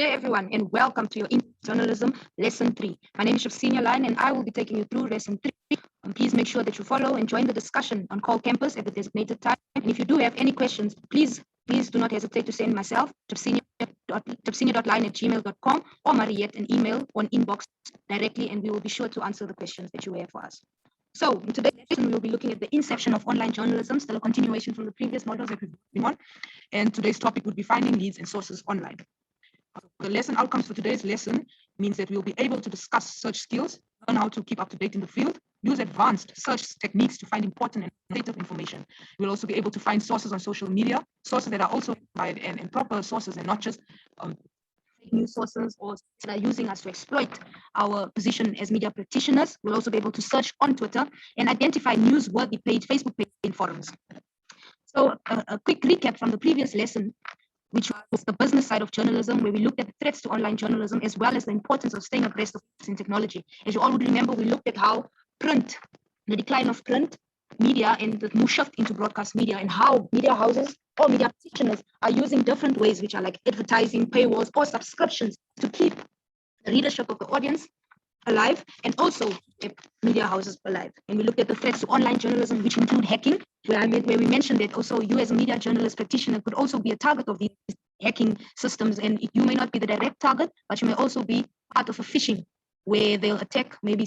day, everyone, and welcome to your Journalism Lesson 3. My name is Senior Line, and I will be taking you through Lesson 3. Please make sure that you follow and join the discussion on call campus at the designated time. And if you do have any questions, please do not hesitate to send myself, senior.line@gmail.com, or Mariette an email or an inbox directly, and we will be sure to answer the questions that you have for us. So in today's lesson, we will be looking at the inception of online journalism, still a continuation from the previous modules that we've been on. And today's topic would be finding leads and sources online. The lesson outcomes for today's lesson means that we'll be able to discuss search skills, learn how to keep up to date in the field, use advanced search techniques to find important and native information. We'll also be able to find sources on social media, sources that are also verified and proper sources, and not just fake news sources or that are using us to exploit our position as media practitioners. We'll also be able to search on Twitter and identify newsworthy Facebook page and forums. So a quick recap from the previous lesson, which was the business side of journalism, where we looked at the threats to online journalism, as well as the importance of staying abreast of in technology. As you all would remember, we looked at how the decline of print media and the move shift into broadcast media, and how media houses or media practitioners are using different ways, which are like advertising, paywalls, or subscriptions, to keep the readership of the audience alive, and also media houses alive. And we looked at the threats to online journalism, which include hacking, where we mentioned that also you as a media journalist practitioner could also be a target of these hacking systems, and you may not be the direct target, but you may also be part of a phishing, where they'll attack, maybe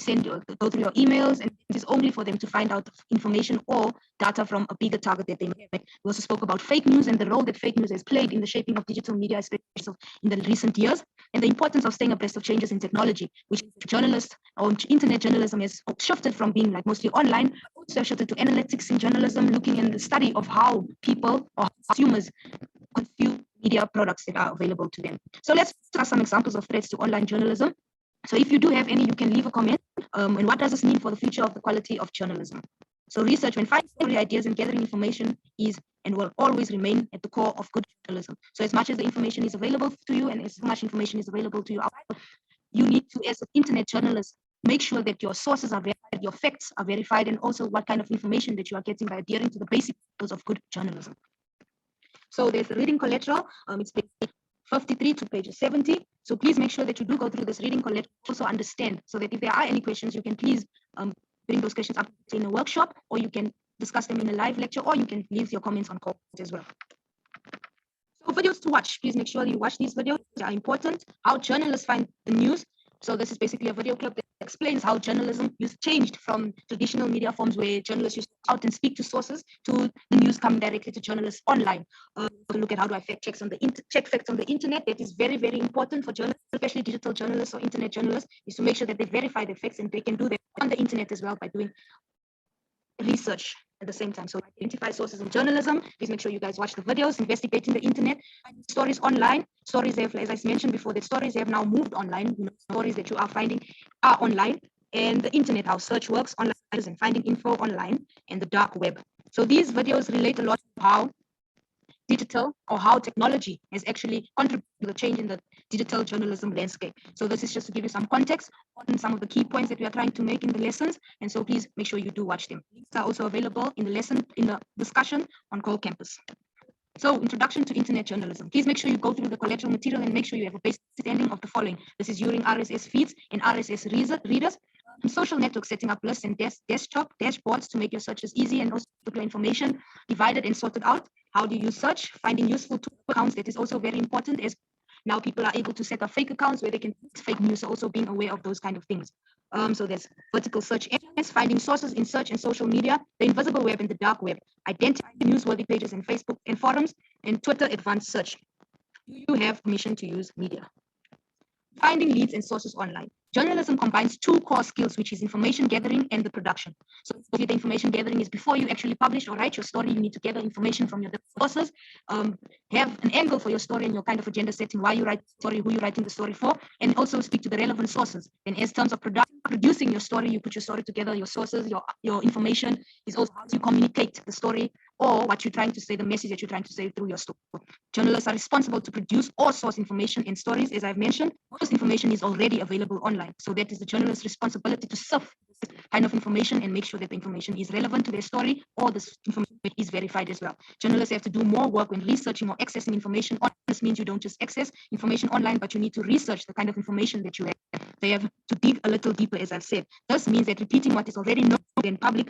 go through your emails, and it is only for them to find out information or data from a bigger target that they make. We also spoke about fake news and the role that fake news has played in the shaping of digital media, especially in the recent years, and the importance of staying abreast of changes in technology, which journalists or internet journalism has shifted from being like mostly online, but also shifted to analytics in journalism, looking in the study of how people or consumers consume media products that are available to them. So let's discuss some examples of threats to online journalism. So if you do have any, you can leave a comment. And what does this mean for the future of the quality of journalism? So research, when finding every ideas and gathering information, is and will always remain at the core of good journalism. So as much as the information is available to you, and as much information is available to you outside, you need to, as an internet journalist, make sure that your sources are verified, your facts are verified, and also what kind of information that you are getting by adhering to the basic principles of good journalism. So there's the reading collateral. It's page 53 to page 70. So please make sure that you do go through this reading collateral, also understand, so that if there are any questions, you can please bring those questions up in a workshop, or you can discuss them in a live lecture, or you can leave your comments on comments as well. So videos to watch, please make sure you watch these videos. They are important. How journalists find the news. So this is basically a video clip that explains how journalism has changed from traditional media forms, where journalists used to out and speak to sources, to the news coming directly to journalists online. Look at how do I check facts on the internet. That is very, very important for journalists, especially digital journalists or internet journalists, is to make sure that they verify the facts, and they can do that on the internet as well by doing research at the same time. So identify sources in journalism. Please make sure you guys watch the videos, investigating the internet, stories online. Stories have, as I mentioned before, that stories have now moved online. Stories that you are finding are online, and the internet, how search works online, and finding info online, and the dark web. So these videos relate a lot to how digital, or how technology has actually contributed to the change in the digital journalism landscape. So this is just to give you some context on some of the key points that we are trying to make in the lessons, and so please make sure you do watch them. Links are also available in the lesson, in the discussion on Call Campus. So introduction to internet journalism. Please make sure you go through the collateral material and make sure you have a basic understanding of the following. This is using RSS feeds and RSS readers. And social networks, setting up lists and desktop dashboards to make your searches easy, and also put your information divided and sorted out. How do you search? Finding useful accounts, that is also very important, as now people are able to set up fake accounts where they can fake news, so also being aware of those kind of things. So there's vertical search engines, finding sources in search and social media, the invisible web and the dark web, identifying newsworthy pages in Facebook and forums, and Twitter advanced search. Do you have permission to use media? Finding leads and sources online. Journalism combines two core skills, which is information gathering and the production. So the information gathering is before you actually publish or write your story, you need to gather information from your sources, have an angle for your story and your kind of agenda setting, why you write the story, who you're writing the story for, and also speak to the relevant sources. And as terms of producing your story, you put your story together, your sources, your information is also how you communicate the story, or what you're trying to say, the message that you're trying to say through your story. Journalists are responsible to produce or source information and stories. As I've mentioned, most information is already available online. So that is the journalist's responsibility to sift kind of information and make sure that the information is relevant to their story or this information is verified as well. Journalists have to do more work when researching or accessing information. This means you don't just access information online, but you need to research the kind of information that you have. They have to dig a little deeper, as I've said. This means that repeating what is already known in public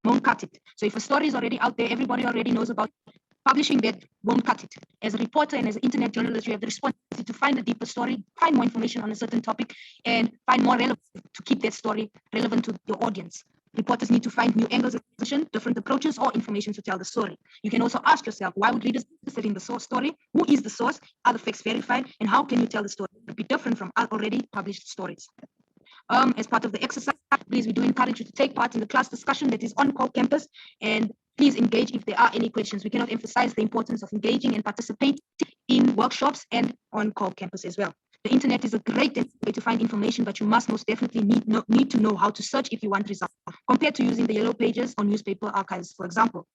won't cut it. So if a story is already out there, everybody already knows about it, publishing that won't cut it. As a reporter and as an internet journalist, you have the responsibility to find a deeper story, find more information on a certain topic, and find more relevant to keep that story relevant to your audience. Reporters need to find new angles of position, different approaches, or information to tell the story. You can also ask yourself, why would readers be interested in the source story? Who is the source? Are the facts verified? And how can you tell the story to be different from already published stories? As part of the exercise, please, we do encourage you to take part in the class discussion that is on call campus, and please engage if there are any questions. We cannot emphasize the importance of engaging and participating in workshops and on call campus as well. The internet is a great way to find information, but you must most definitely need to know how to search if you want results, compared to using the yellow pages or newspaper archives, for example.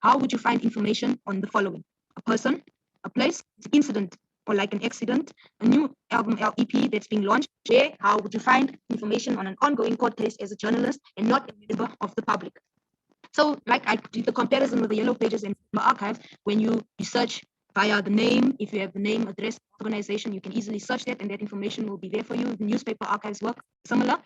How would you find information on the following? A person, a place, incident, or like an accident, a new album EP that's being launched. How would you find information on an ongoing court case as a journalist and not a member of the public? So like I did the comparison with the yellow pages and archives, when you search via the name, if you have the name, address, organization, you can easily search that and that information will be there for you. The newspaper archives work similar.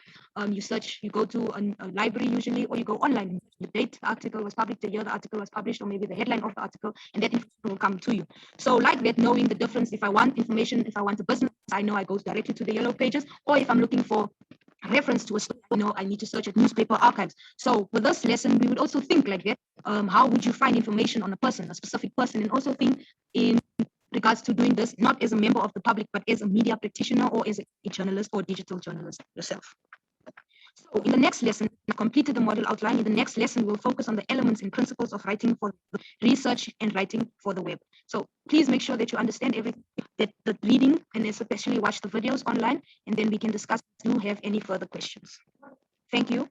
You go to a library usually, or you go online. The date the article was published, the year the article was published, or maybe the headline of the article, and that information will come to you. So like that, knowing the difference, if I want information, if I want a business, I know I go directly to the yellow pages, or if I'm looking for reference to a story, I need to search at newspaper archives. So with this lesson, we would also think like that. How would you find information on a person, a specific person, and also think in regards to doing this, not as a member of the public, but as a media practitioner or as a journalist or digital journalist yourself. So in the next lesson, we've completed the model outline. In the next lesson, we'll focus on the elements and principles of writing for research and writing for the web. So please make sure that you understand everything, that the reading, and especially watch the videos online, and then we can discuss if you have any further questions. Thank you.